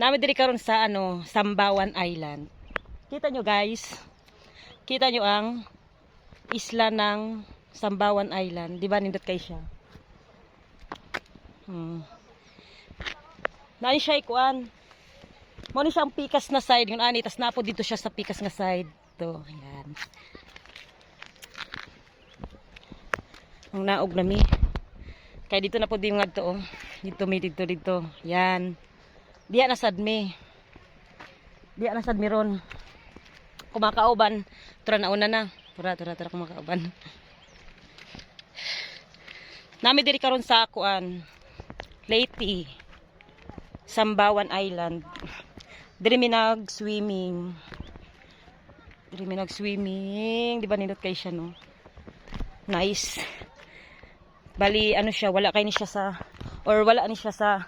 Namin diri karon sa Sambawan Island. Kita nyo guys. Kita nyo ang isla ng Sambawan Island. Di ba nindot kay siya? Nani siya ikuan. Mo ni siya ang pikas na side, yun ani, tas napo dito siya sa pikas nga side. To, yan. Ang naog na mi. Kaya dito na po di nga to, oh. Dito. Yan. Diya na sad mi. Diya na sad mi ron. Kumakauban. Tura na una na. Tura kumakauban. Nami diri karon sa kuan. Leyte. Sambawan Island. Diri mi nag-swimming. Di ba nindot kay siya no? Nice. Bali ano siya, wala ni siya sa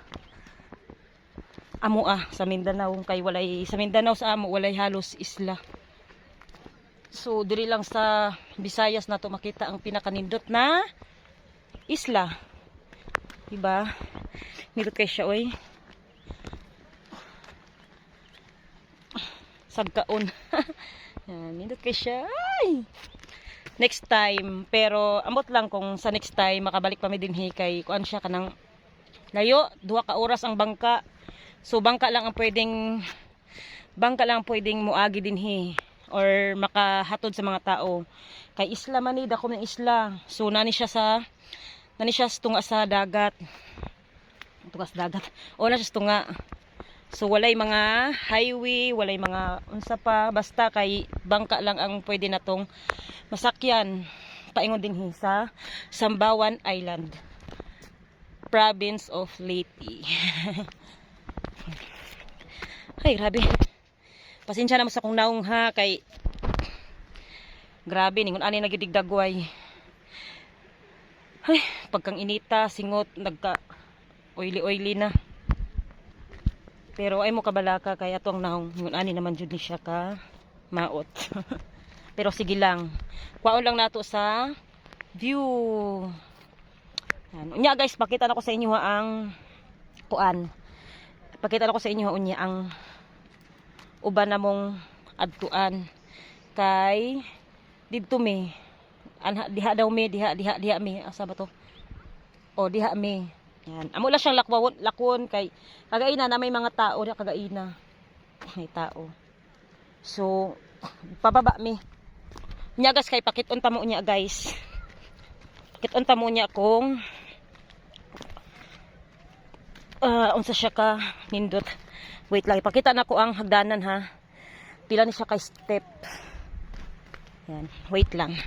Amoa sa Mindanao, kay walay sa Mindanao sa amo walay halos isla. So diri lang sa Visayas na to makita ang pinakanindot na isla. Diba? Nindot kay siya oy. Sagkaon. Yan, nindot kay siya. Ay! Next time, pero amot lang kung sa next time makabalik pa mi dinhi kay kuan siya kanang layo, 2 ka oras ang bangka. So bangka lang ang pwedeng muagi dinhi or makahatod sa mga tao. Kay isla man ni dako ng isla. So nani siya tunga sa dagat. Tunga sa dagat. O na siya tunga. So walay mga highway, walay mga unsa pa, basta kay bangka lang ang pwede natong masakyan paingon dinhi sa Sambawan Island, province of Leyte. Ay grabe. Pasensya na mo sa kong naong ha kay grabe ningon ani nagidigdagway. Ay, pagkang inita, singot, nagka oily na. Pero ay mo kabalaka kay atong naong ngun ani naman jud ni siya ka maot. Pero sige lang. Kuwaon lang nato sa view. Yan. Unya guys, pakita na ko sa inyo ang kuan. Pakita na ko sa inyo unya ang uban namong adtuan kay didto mi. Diha daw mi, diha mi. Asa ba to? O diha mi. Yan. Amo lang siyang lakon kay kagaina na may mga tao na kagaina. May tao. So pababa mi. Nya guys kay pakiton ta mo nya guys. Pakiton ta mo nya kung unsa siya ka nindot. Wait lang, ipakita na ko ang hagdanan ha. Pila ni siya kay step. Yan, wait lang.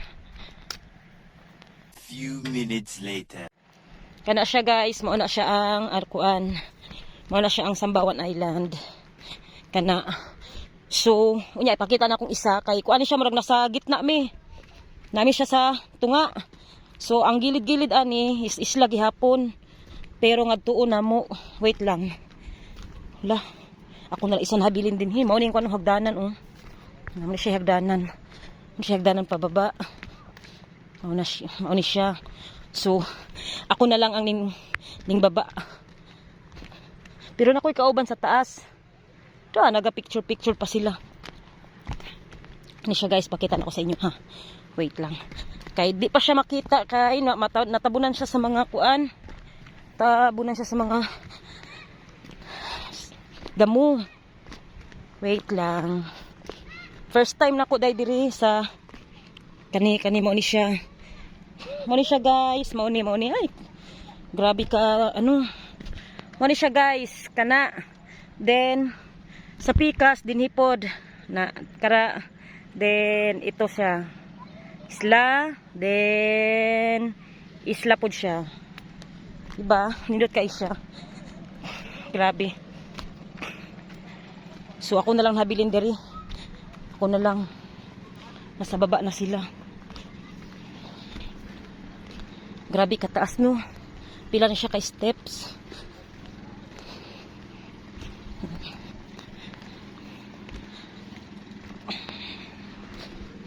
Few minutes later. Kana siya guys, mao na siya ang arkuan. Mao na siya ang Sambawan Island. Kana. So, unya ipakita na kong isa kay kuan siya murag nasa gitna mi. Nami siya sa tunga. So, ang gilid-gilid ani is isla gihapon. Pero ngadtuon na mo, wait lang. Wala. Ako na isa habilin din hi. Mao ning kuan hagdanan oh. Nami siya hagdanan. Siya hagdanan pababa. Mao ni siya. So, ako na lang ang ning baba. Pero nakoy kauban sa taas. Ito, naga-picture pa sila. Ni siya guys, pakita na ko sa inyo ha. Wait lang. Kay di pa siya makita kay natabunan siya sa mga kuan. Tabunan siya sa mga damo. Wait lang. First time na ko dai diri sa kani mo ni siya. Mo ni siya guys, mo ni ay. Grabe ka Mo ni siya guys, kana. Then sa pikas dinhipod na kara. Then ito siya. Isla, then isla pod siya. Diba? Nindot kay siya. Grabe. So ako na lang habilin diri. Ako na lang. Nasa baba na sila. Grabe kataas no. Pila na siya kay steps.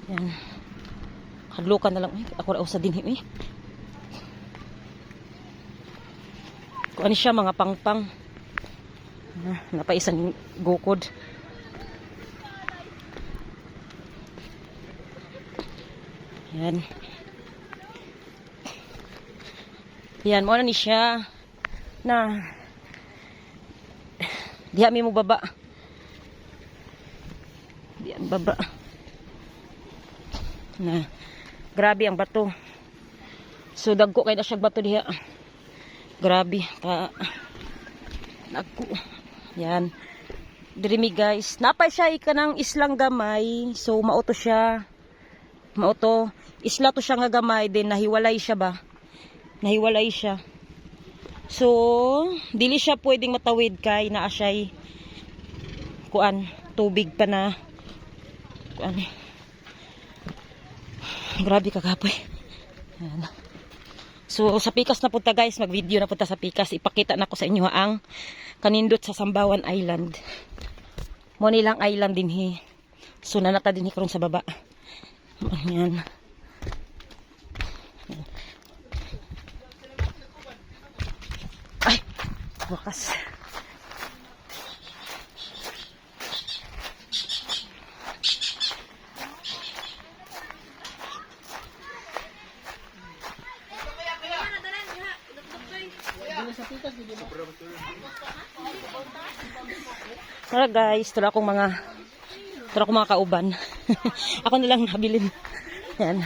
Yan. Hadlukan na lang. Ako ra usa dinhi eh. Kung ano siya mga pangpang. Napaisan gukod. Yan. Yan, mo na ni siya na diha mi mo baba. Diha baba. Na grabe ang bato. So dagko kay na siya bato diha. Grabe ka. Nagko. Yan. Diri mi guys, napay siya ikanang islang gamay. So mauto siya. Mauto isla to siya nga gamay din nahiwalay siya ba? Nahiwalay siya. So, dili siya pwedeng matawid kay naa siya'y kuan, tubig pa na kuan. Grabe kagapoy. Yan. So, sa pikas na punta guys, mag-video na punta sa pikas. Ipakita na ko sa inyo ang kanindot sa Sambawan Island. Mo nilang island din hi. So, nanata din hi karon sa baba. Yan. Ay, wakas. Tara guys, tara akong mga kauban. Ako na lang nabilin. Yan.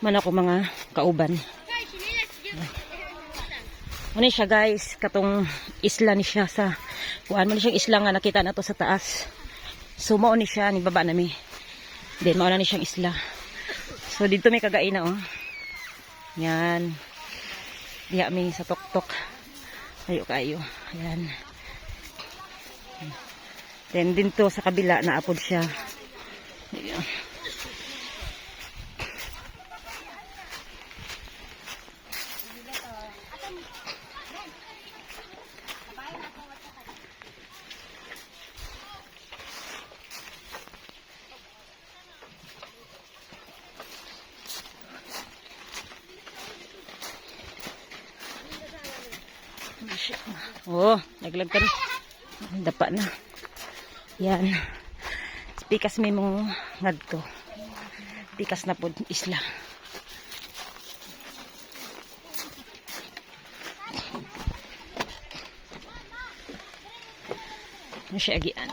Man ako mga kauban. Ano siya guys, katong isla ni siya sa kuan mo ni siyang isla nga nakita na to sa taas. So mao ni siya ni baba nami. Then mao na ni siyang isla. So dito may kagaina oh. Yan. Diha mi sa tuktok. Ayo kayo. Yan. Then dito sa kabila naapod siya. Ayan. Oh, naglag ka na. Dapa na. Yan. Pikas may mong ngadto. Pikas na po isla. Ano siya agian?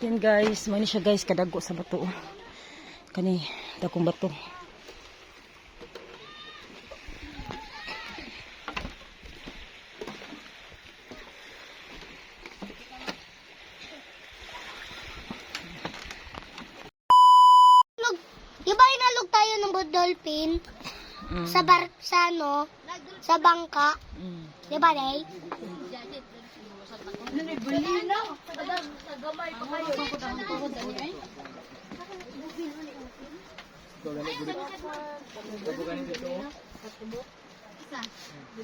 Yan guys, mani siya guys kadago sa bato. Kani dagong bato. Di ba inalog tayo ng dolphin? Sa sa bangka. Di ba, Day?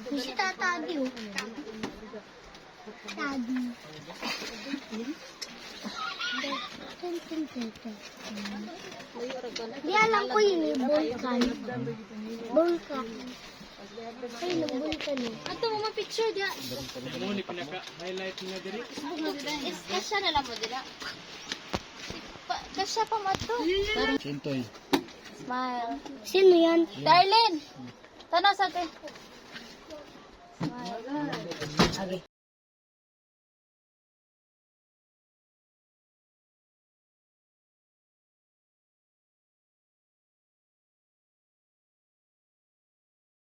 Kasi tatadi oh. Tadi. Di alam ko yun eh, vulkan. Vulkan. Ay, nag-vulkan eh. Ato mo ma-picture dia. Muni pinaka-highlight niya diri. Kasya na lang mo dila. Kasya pa mato. Sintoy. Smile. Sino yan? Darlene. Tanaw sa atin. Smile. Agi.